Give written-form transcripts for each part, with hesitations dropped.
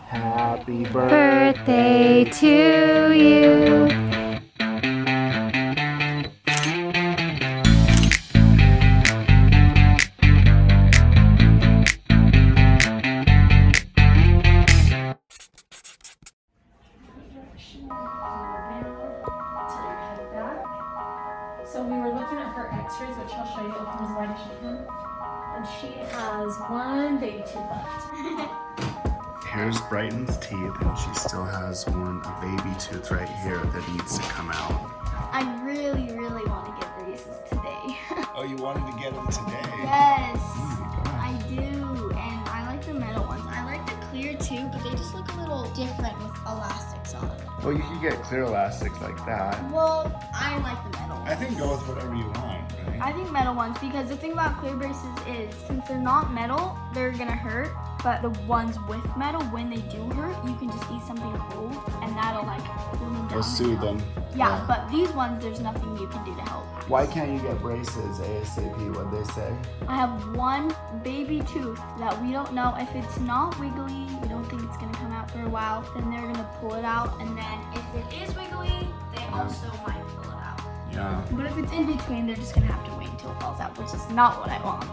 Happy birthday to you. So we were looking at her x-rays, which I'll show you. Here's why she can. And she has one baby tooth left. Here's Brighton's teeth, and she still has a baby tooth right here that needs to come out. I really want to get braces today. Oh, you wanted to get them today? Yes, I do. And I like the metal ones. I like the clear too, but they just look a little different with elastics on. Well, you can get clear elastics like that. Well, I like the metal ones. I think go with whatever you want, right? I think metal ones, because the thing about clear braces is since they're not metal, they're gonna hurt. But the ones with metal, when they do hurt, you can just eat something cold and that'll like cool them down. We'll soothe them. Yeah, but these ones, there's nothing you can do to help. Why can't you get braces ASAP? What'd they say? I have one baby tooth that we don't know if it's not wiggly, we don't think it's gonna come out for a while, then they're gonna pull it out, and then if it is wiggly, they also might pull it out. Yeah. But if it's in between, they're just gonna have to wait until it falls out, which is not what I want.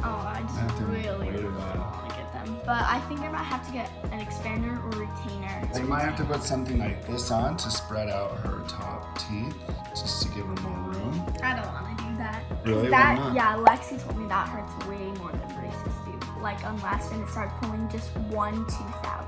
Oh, I just really want to get them. But I think I might have to get an expander or retainer. They might have to put something like this on to spread out her top teeth, just to give her more room. I don't want to do that. Really? That, Why not? yeah, Lexi told me that hurts way more than braces do. Like unless and it started pulling just one tooth out.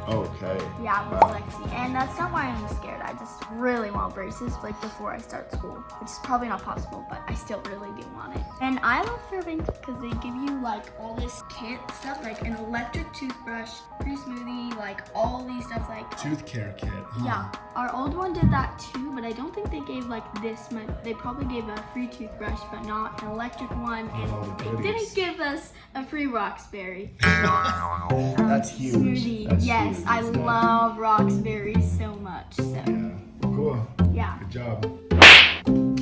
Okay. Yeah, with Wow. Lexi. And that's not why I'm scared. I just really want braces like before I start school, which is probably not possible, but I still really do want it. And I love Fairbanks because they give you like all this kit stuff, like an electric toothbrush, pre-smoothie, like all these stuff like. Tooth care kit. Huh? Yeah, our old one did that too, but I don't think they gave like this much. They probably gave a free toothbrush, but not an electric one. And they didn't give us a free Roxbury. That's huge. Smoothie. That's yes, huge, I isn't it? love Roxbury so much. So Yeah. Cool. yeah. Good job.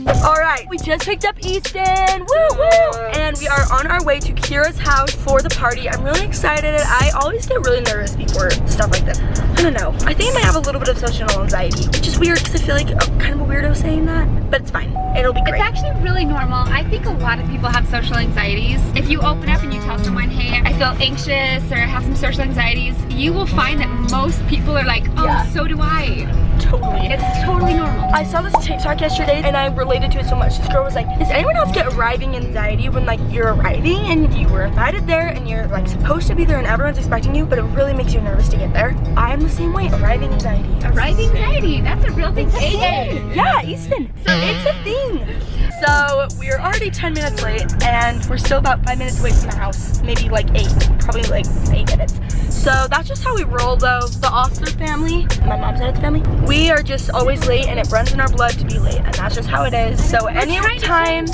Alright, we just picked up Easton, woo woo! And we are on our way to Kira's house for the party. I'm really excited. I always get really nervous before stuff like this. I don't know. I think I might have a little bit of social anxiety, which is weird because I feel like I'm kind of a weirdo saying that, but it's fine. It'll be great. It's actually really normal. I think a lot of people have social anxieties. If you open up and you tell someone, hey, I feel anxious or I have some social anxieties, you will find that most people are like, oh, Yeah. so do I. Totally. It's totally normal. I saw this TikTok yesterday and I related to it so much. This girl was like, does anyone else get arriving anxiety when like you're arriving and you were invited there and you're like supposed to be there and everyone's expecting you, but it really makes you nervous to get there? I'm the same way. Arriving anxiety. Arriving anxiety, that's a real thing. Yeah, Easton. It's a thing. So we're already 10 minutes late and we're still about 5 minutes away from the house. Maybe like 8, probably like 8 minutes. So that's just how we roll though. The Oster family, my mom's side of the family, we are just always late and it runs in our blood to be late and that's just how it is. So anytime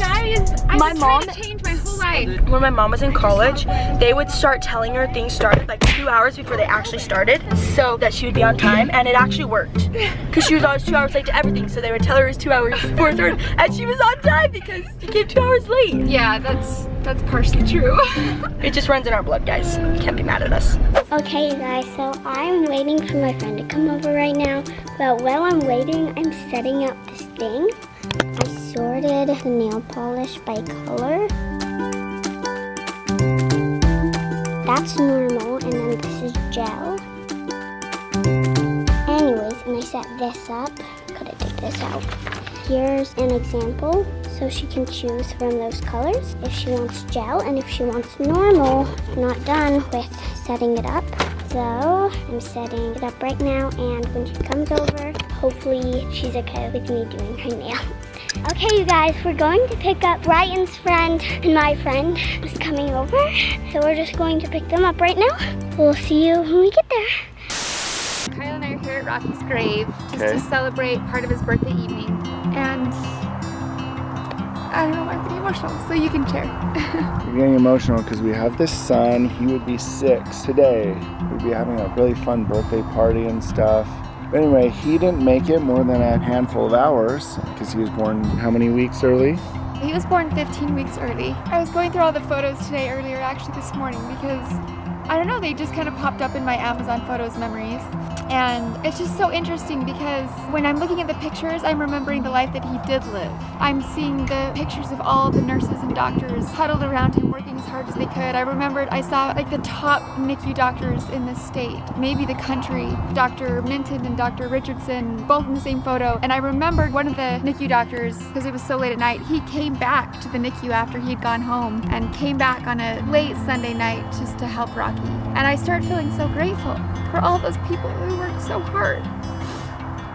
my mom changed my whole life. when my mom was in college, they would start telling her things started like 2 hours before they actually started so that she would be on time, and it actually worked because she was always 2 hours late to everything, so they would tell her it was 2 hours before it started and she was on time because she came 2 hours late. Yeah, that's partially true. It just runs in our blood, guys. You can't be mad at us. Okay, you guys, so I'm waiting for my friend to come over right now, but while I'm waiting, I'm setting up this thing. I sorted the nail polish by color. That's normal, and then this is gel. Anyways, and I set this up. Gotta take this out. Here's an example, so she can choose from those colors if she wants gel and if she wants normal. I'm not done with setting it up, so I'm setting it up right now, and when she comes over, hopefully she's okay with me doing her nails. Okay, you guys, we're going to pick up Brighton's friend and my friend is coming over, so we're just going to pick them up right now. We'll see you when we get there. Kyle and I are here at Rocky's grave just to celebrate part of his birthday evening. And I don't know, I'm pretty emotional, so you can share. We're getting emotional because we have this son. He would be 6 today. We'd be having a really fun birthday party and stuff. But anyway, he didn't make it more than a handful of hours because he was born how many weeks early? He was born 15 weeks early. I was going through all the photos today earlier, actually this morning, because I don't know, they just kind of popped up in my Amazon Photos memories. And it's just so interesting because when I'm looking at the pictures, I'm remembering the life that he did live. I'm seeing the pictures of all the nurses and doctors huddled around him working as hard as they could. I saw like the top NICU doctors in the state, maybe the country, Dr. Minton and Dr. Richardson, both in the same photo. And I remembered one of the NICU doctors, because it was so late at night, he came back to the NICU after he'd gone home and came back on a late Sunday night just to help Rocky. And I started feeling so grateful for all those people who worked so hard.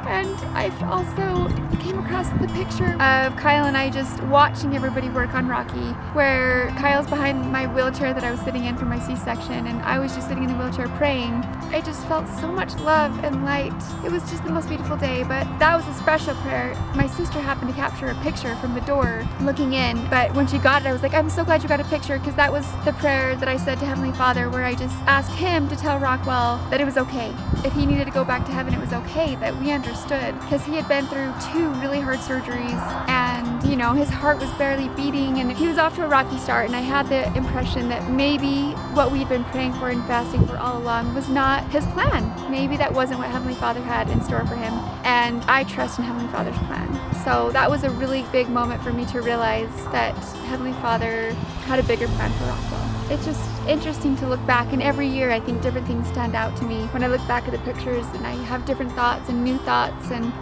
And I also came across the picture of Kyle and I just watching everybody work on Rocky, where Kyle's behind my wheelchair that I was sitting in for my C-section, and I was just sitting in the wheelchair praying. I just felt so much love and light. It was just the most beautiful day, but that was a special prayer. My sister happened to capture a picture from the door looking in, but when she got it, I was like, I'm so glad you got a picture, because that was the prayer that I said to Heavenly Father, where I just asked him to tell Rockwell that it was okay. If he needed to go back to heaven, it was okay, that we understood, because he had been through 2 really hard surgeries, and you know, his heart was barely beating, and he was off to a rocky start. And I had the impression that maybe what we had been praying for and fasting for all along was not his plan. Maybe that wasn't what Heavenly Father had in store for him, and I trust in Heavenly Father's plan. So that was a really big moment for me to realize that Heavenly Father had a bigger plan for Rockwell. It's just interesting to look back, and every year I think different things stand out to me when I look back at the pictures, and I have different thoughts and new thoughts. And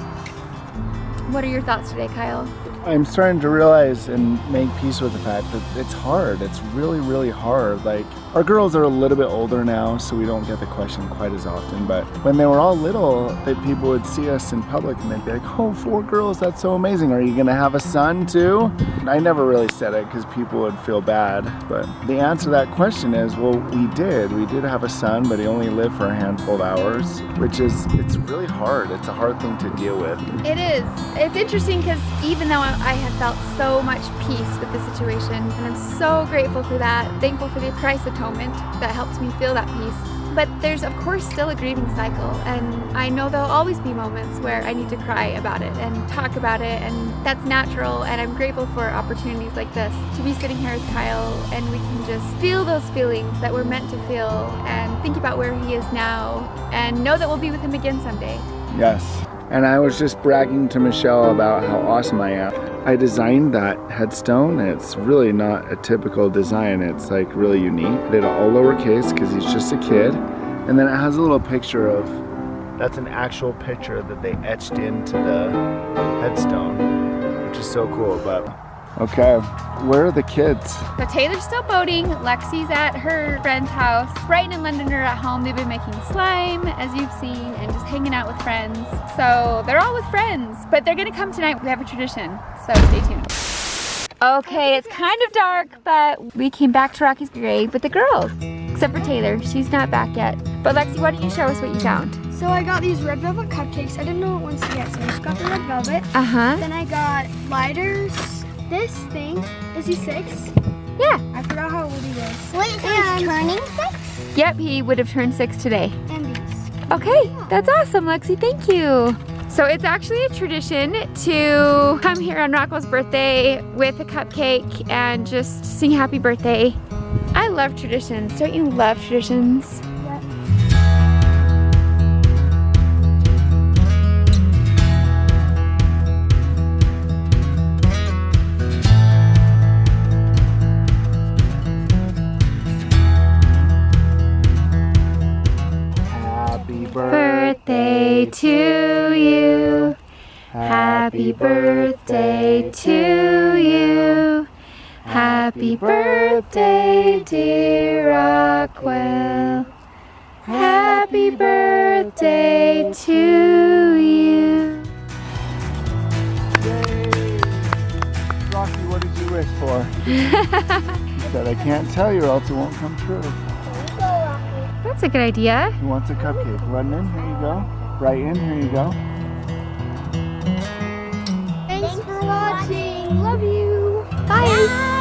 what are your thoughts today, Kyle? I'm starting to realize and make peace with the fact that it's hard. It's really, really hard. Like, our girls are a little bit older now, so we don't get the question quite as often. But when they were all little, that people would see us in public and they'd be like, oh, 4 girls, that's so amazing. Are you gonna have a son too? And I never really said it because people would feel bad. But the answer to that question is, well, we did. We did have a son, but he only lived for a handful of hours, which is, it's really hard. It's a hard thing to deal with. It is. It's interesting because even though I have felt so much peace with the situation, and I'm so grateful for that, thankful for the Christ atonement that helped me feel that peace. But there's of course still a grieving cycle, and I know there'll always be moments where I need to cry about it and talk about it, and that's natural. And I'm grateful for opportunities like this, to be sitting here with Kyle and we can just feel those feelings that we're meant to feel and think about where he is now and know that we'll be with him again someday. Yes. And I was just bragging to Michelle about how awesome I am. I designed that headstone, and it's really not a typical design. It's like really unique. I did it all lowercase because he's just a kid. And then it has a little picture of, that's an actual picture that they etched into the headstone, which is so cool. But okay, where are the kids? So Taylor's still boating, Lexi's at her friend's house, Brighton and London are at home. They've been making slime, as you've seen, and just hanging out with friends. So they're all with friends, but they're gonna come tonight. We have a tradition, so stay tuned. Okay, it's kind of dark, but we came back to Rocky's grave with the girls, except for Taylor. She's not back yet. But Lexi, why don't you show us what you found? So I got these red velvet cupcakes. I didn't know what ones to get, so I just got the red velvet. Uh-huh. Then I got lighters. This thing, is he 6? Yeah. I forgot how old he was. Wait, so he's turning 6? Yep, he would have turned 6 today. And these. Okay, that's awesome, Lexi, thank you. So it's actually a tradition to come here on Rockwell's birthday with a cupcake and just sing happy birthday. I love traditions. Don't you love traditions? Birthday to you. Happy birthday to you. Happy birthday, dear Rockwell. Happy birthday to you. Yay! Rocky, what did you wish for? He said, I can't tell you or else it won't come true. That's a good idea. He wants a cupcake. London, here you go. Brighton, here you go. Thanks for watching. Love you. Bye.